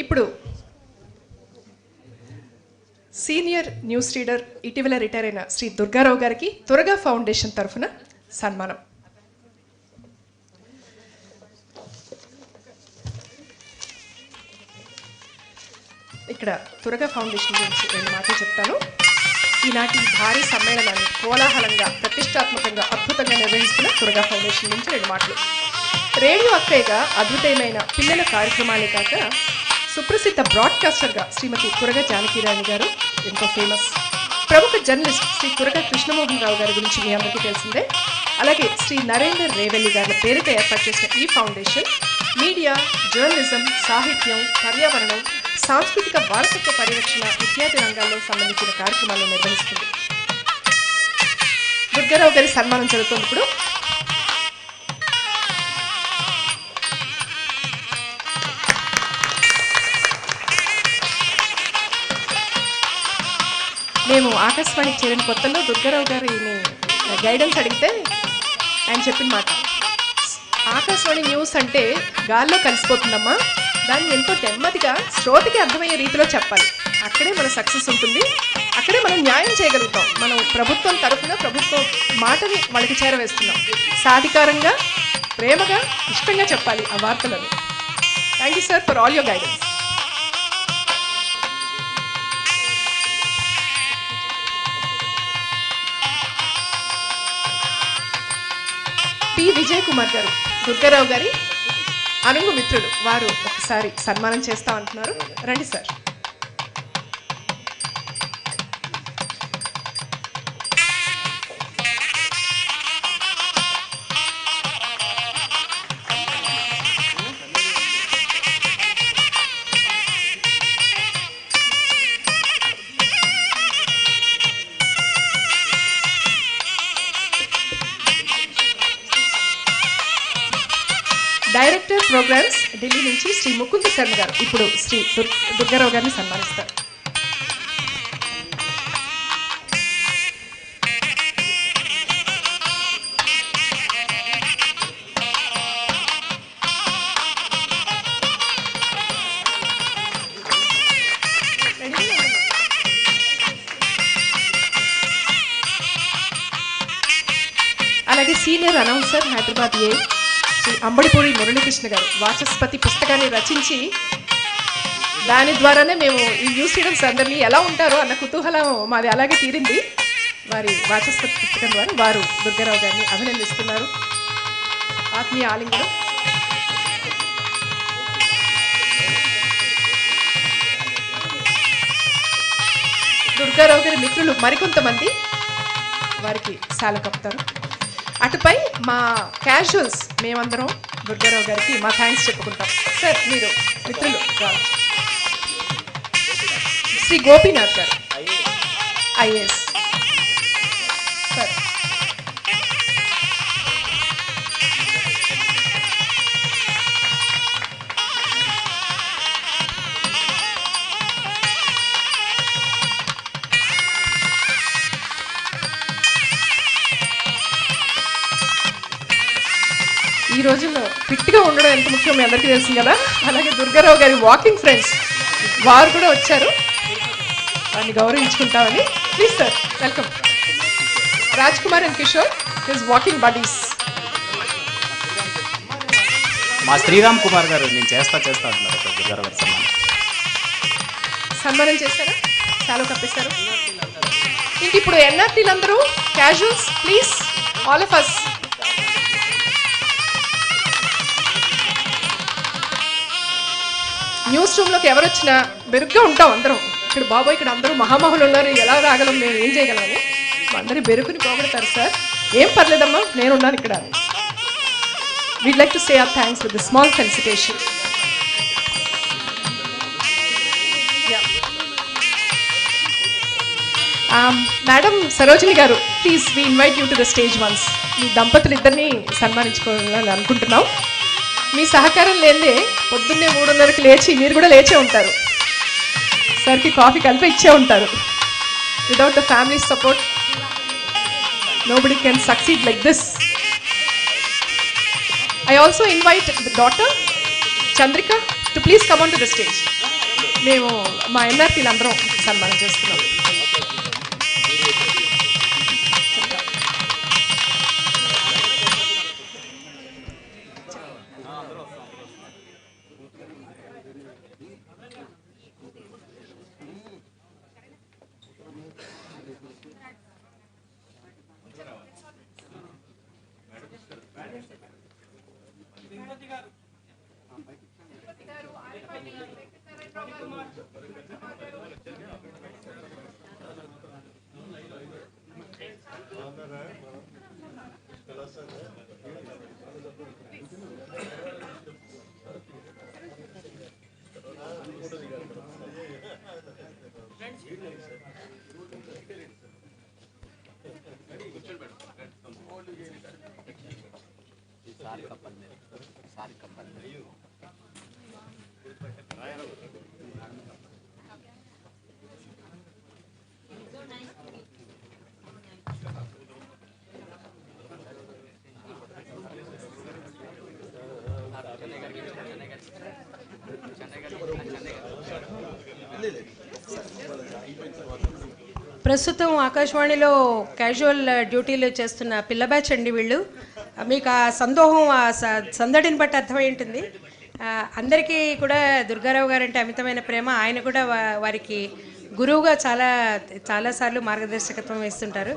ఇప్పుడు senior news reader ఇటీవల retire అయిన శ్రీ దుర్గారావు గారికి తురగా ఫౌండేషన్ తరఫున సన్మానం. ఇక్కడ తురగా ఫౌండేషన్ గురించి నేను మాటలు చెప్తాను. ఈనాటి భారీ సమ్మేళనాన్ని కోలాహలంగా ప్రతిష్టాత్మకంగా అద్భుతంగా నిర్వహిస్తున్న తురగా ఫౌండేషన్ నుంచి 2 మాటలు. రేడియో అక్కయ్యగా అద్భుతమైన పిల్లల కార్యక్రమాలే కాక సుప్రసిద్ధ బ్రాడ్కాస్టర్గా శ్రీమతి తురగా జానకిరాణి గారు ఎంతో ఫేమస్. ప్రముఖ జర్నలిస్ట్ శ్రీ తురగా కృష్ణమోహన్ రావు గారి గురించి మీ అందరికీ తెలిసిందే. అలాగే శ్రీ నరేందర్ రేవెల్లి గారి పేరుతో ఏర్పాటు చేసిన ఈ ఫౌండేషన్ మీడియా, జర్నలిజం, సాహిత్యం, పర్యావరణం, సాంస్కృతిక వారసత్వ పరిరక్షణ ఇత్యాది రంగాల్లో సంబంధించిన కార్యక్రమాలను నిర్వహిస్తుంది. దుర్గారావు గారి సన్మానం జరుగుతుంది ఇప్పుడు. మేము ఆకాశవాణికి చేరిన కొత్తలో దుర్గారావు గారిని గైడెన్స్ అడిగితే ఆయన చెప్పిన మాట, ఆకాశవాణి న్యూస్ అంటే గాల్లో కలిసిపోతుందమ్మా, దాన్ని ఎంతో నెమ్మదిగా శ్రోతకి అర్థమయ్యే రీతిలో చెప్పాలి. అక్కడే మన సక్సెస్ ఉంటుంది, అక్కడే మనం న్యాయం చేయగలుగుతాం. మనం ప్రభుత్వం తరఫున ప్రభుత్వం మాటని వాళ్ళకి చేరవేస్తున్నాం. సాధికారంగా, ప్రేమగా, ఇష్టంగా చెప్పాలి ఆ వార్తలను. Thank you sir for all your guidance. P Vijay Kumar గారు దుర్గారావు గారి అనుంగు మిత్రులు, వారు ఒకసారి సన్మానం చేస్తా అంటున్నారు. రండి సార్. డైరెక్టర్ ప్రోగ్రామ్స్ ఢిల్లీ నుంచి శ్రీ ముకుంద శర్మ గారు ఇప్పుడు శ్రీ దుర్గారావు గారిని సన్మానిస్తారు. అలాగే సీనియర్ అనౌన్సర్ హైదరాబాద్ ఏ అంబడిపూడి మురళీకృష్ణ గారు వాచస్పతి పుస్తకాన్ని రచించి దాని ద్వారానే మేము ఈ న్యూస్ రీడర్స్ అందరినీ ఎలా ఉంటారో అన్న కుతూహలం మాది అలాగే తీరింది. వారి వాచస్పతి పుస్తకం ద్వారా వారు దుర్గారావు గారిని అభినందిస్తున్నారు. ఆత్మీయ ఆలింగనం. దుర్గారావు గారి మిత్రులు మరికొంతమంది వారికి శాల కప్పుతారు. అటుపై మా క్యాజువల్స్ మేమందరం దుర్గారావు గారికి మా థ్యాంక్స్ చెప్పుకుంటాం. సార్ మీరు మిత్రులు శ్రీ గోపీనాథ్ గారు ఐఏఎస్ సార్. ఈ రోజుల్లో ఫిట్గా ఉండడం ఎంత ముఖ్యం మీ అందరికీ తెలుసు కదా. అలాగే దుర్గారావు గారి వాకింగ్ ఫ్రెండ్స్ వారు కూడా వచ్చారు, వారిని గౌరవించుకుంటామని. Please sir welcome. Raj Kumar and Kishore his walking buddies. మా శ్రీరామ్ కుమార్ గారు నేను చేస్తా అంటున్నారు దుర్గారావు గారి సన్మానం చేశారా, చాలా కప్పేశారు. ఇంక ఇప్పుడు ఎన్ఆర్టీలు అందరూ casuals please all of us. News రూమ్లోకి ఎవరు వచ్చినా బెరుగ్గా ఉంటాం అందరం. ఇక్కడ బాబు ఇక్కడ అందరూ మహామహులు ఉన్నారు, ఎలా రాగలం, మేము ఏం చేయగలమని అందరినీ బెరుకుని పోగొడతారు. సార్ ఏం పర్లేదమ్మా, నేను ఉన్నాను ఇక్కడ. We'd like to say our thanks with the small felicitation. Madam Sarojini garu please we invite you to the stage once. మీ దంపతులు ఇద్దరిని సన్మానించుకోవాలని అనుకుంటున్నాం. మీ సహకారం లేదే పొద్దున్నే 3:30కి లేచి మీరు కూడా లేచే ఉంటారు, సార్కి కాఫీ కలిపి ఇచ్చే ఉంటారు. Without the family support nobody can succeed like this. I also invite the daughter, Chandrika, to please come on to the stage. మేము మా ఎన్ఆర్టీలు అందరం సన్మానం చేస్తున్నాం. ప్రస్తుతం ఆకాశవాణిలో క్యాజువల్ డ్యూటీలు చేస్తున్న పిల్ల బ్యాచ్ అండి వీళ్ళు. మీకు ఆ సందోహం, ఆ సందడిని బట్టి అర్థమై ఉంటుంది. అందరికీ కూడా దుర్గారావు గారు అంటే అమితమైన ప్రేమ. ఆయన కూడా వారికి గురువుగా చాలాసార్లు మార్గదర్శకత్వం వహిస్తుంటారు.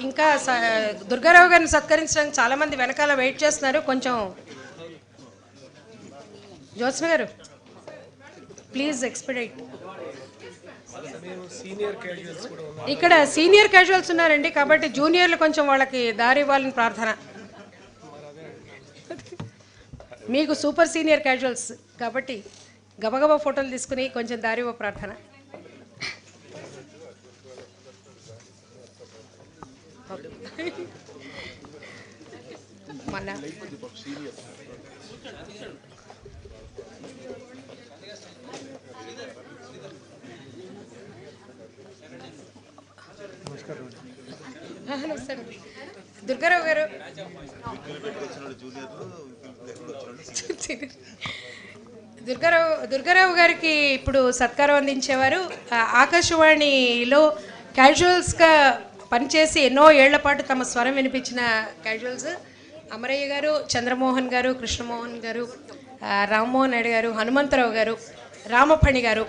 ఇంకా దుర్గారావు గారిని సత్కరించడానికి చాలా మంది వెనకాల వెయిట్ చేస్తున్నారు. కొంచెం జ్యోత్స్న గారు ప్లీజ్ ఎక్స్పెడైట్. ఇక్కడ సీనియర్ క్యాజువల్స్ ఉన్నారండి, కాబట్టి జూనియర్లు కొంచెం వాళ్ళకి దారి ఇవ్వాలని ప్రార్థన. మీకు సూపర్ సీనియర్ క్యాజువల్స్ కాబట్టి గబగబా ఫోటోలు తీసుకుని కొంచెం దారి ఇవ్వ ప్రార్థన. మన నమస్కారం దుర్గారావు గారు. దుర్గారావు గారికి ఇప్పుడు సత్కారం అందించేవారు. ఆకాశవాణిలో క్యాజువల్స్గా పనిచేసి ఎన్నో ఏళ్ల పాటు తమ స్వరం వినిపించిన క్యాజువల్స్ అమరయ్య గారు, చంద్రమోహన్ గారు, కృష్ణమోహన్ గారు, రామ్మోహన్ నాయుడు గారు, హనుమంతరావు గారు, రామఫణి గారు.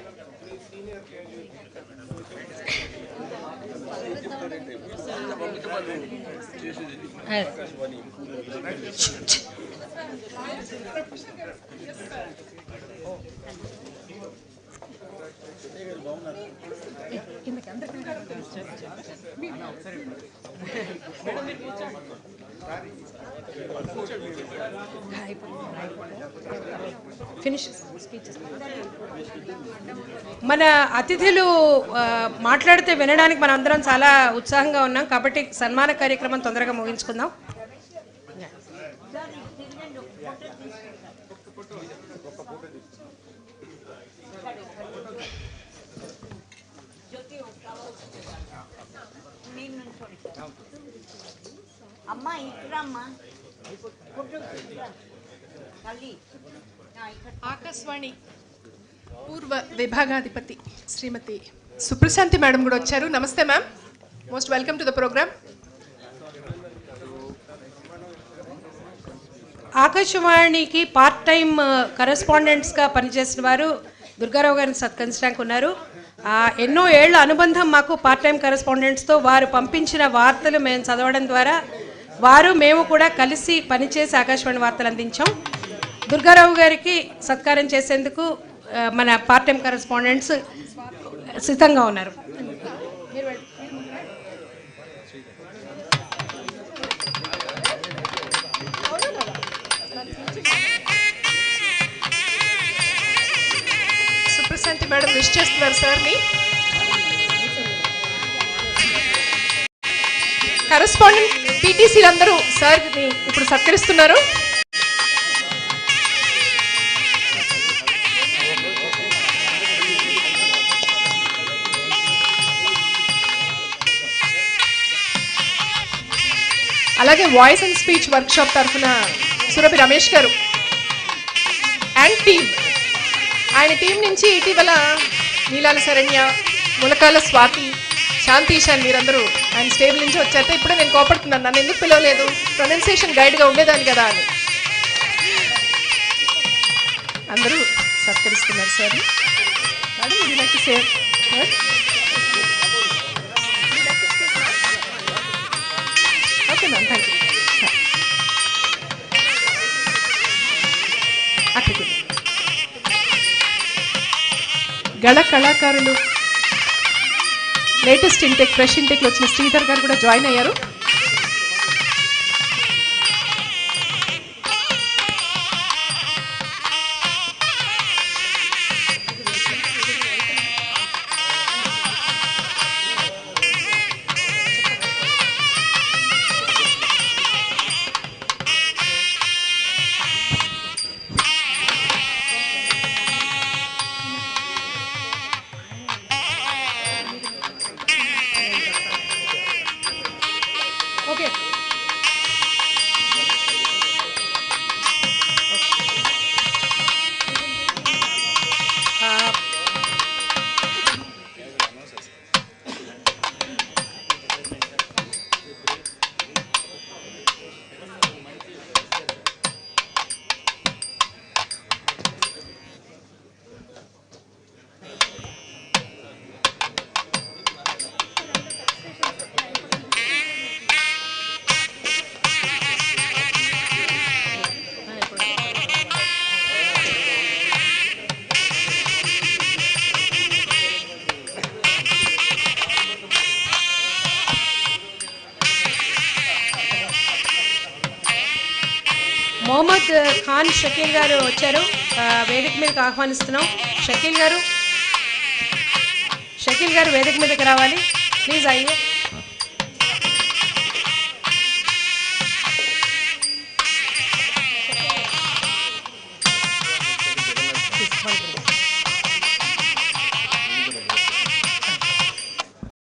మన అతిథులు మాట్లాడితే వినడానికి మనం అందరం చాలా ఉత్సాహంగా ఉన్నాం, కాబట్టి సన్మాన కార్యక్రమం తొందరగా ముగించుకుందాం. ఆకాశవాణి పూర్వ విభాగాధిపతి శ్రీమతి సుప్రశాంతి మేడం కూడా వచ్చారు. నమస్తే ma'am, most welcome to the program. ఆకాశవాణికి పార్ట్ టైం కరెస్పాండెంట్స్గా పనిచేసిన వారు దుర్గారావు గారిని సత్కరించడానికి ఉన్నారు. ఎన్నో ఏళ్ల అనుబంధం మాకు పార్ట్ టైం కరెస్పాండెంట్స్తో. వారు పంపించిన వార్తలు మేము చదవడం ద్వారా వారు మేము కూడా కలిసి పనిచేసి ఆకాశవాణి వార్తలు అందించాం. దుర్గారావు గారికి సత్కారం చేసేందుకు మన పార్ట్ టైం కరెస్పాండెంట్స్ సిద్ధంగా ఉన్నారు. సుప్రశాంతి మేడం విష్ చేస్తున్నారు సార్ని. కరెస్పాండెంట్ పీటీసీలు అందరూ సార్ని ఇప్పుడు సత్కరిస్తున్నారు. అలాగే వాయిస్ అండ్ స్పీచ్ వర్క్షాప్ తరఫున సురభి రమేష్ గారు అండ్ టీమ్, ఆయన టీం నుంచి ఇటీవల నీలాల శరణ్య, ములకాల స్వాతి, శాంతి ఈశాన్ మీరందరూ ఆయన స్టేబుల్ నుంచి వచ్చారు. ఇప్పుడే నేను కోపడుతున్నాను, నన్ను ఎందుకు పిలవలేదు, ప్రొనౌన్సియేషన్ గైడ్గా ఉండేదాన్ని కదా అని. అందరూ సత్కరిస్తున్నారు sir. Madam would you like to say word? Okay ma'am, thank you. గళ కళాకారులు లేటెస్ట్ ఇంటెక్, ఫ్రెష్ ఇంటెక్లో వచ్చిన శ్రీధర్ గారు కూడా జాయిన్ అయ్యారు. ఓకే, మొహమ్మద్ ఖాన్ షకీల్ గారు వచ్చారు. వేదిక మీదకి ఆహ్వానిస్తున్నాం. షకీల్ గారు వేదిక మీదకి రావాలి ప్లీజ్. అయ్యే